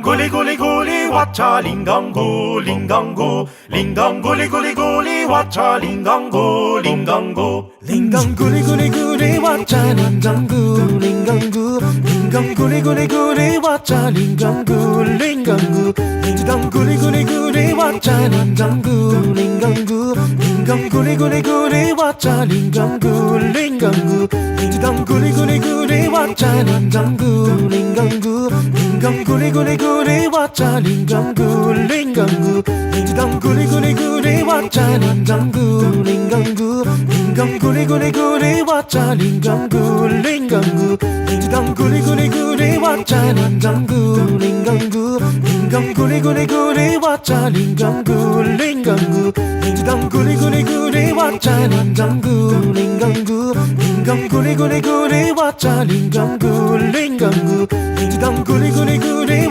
Guli guli guli wacha lingango lingango lingang guli guli guli wacha lingango lingango 링강 구리구리구리 왔자 링강구 링강구 링강 구리구리구리 왔자 링강구 링강구 링강 구리구리구리 왔자 링강구 링강구 링강 구리구리구리 왔자 링강구 링강구 링강 구리구리구리 왔자 링강구 링강구 링강 구리구리구리 왔자 링강구 링강구 링강 구리구리구리 왔자 링강구 링강구 링강 구리구리구리 왔자 링강구 링강구 링강 구리구리구리 왔자 링강구 링강구 링강 구리구리구리 왔자 링강구 링강구 링강 구리구리구리 왔자 링강구 링강구 링강 구리구리구리 왔자 링강구 링강구 링강 구리구리구리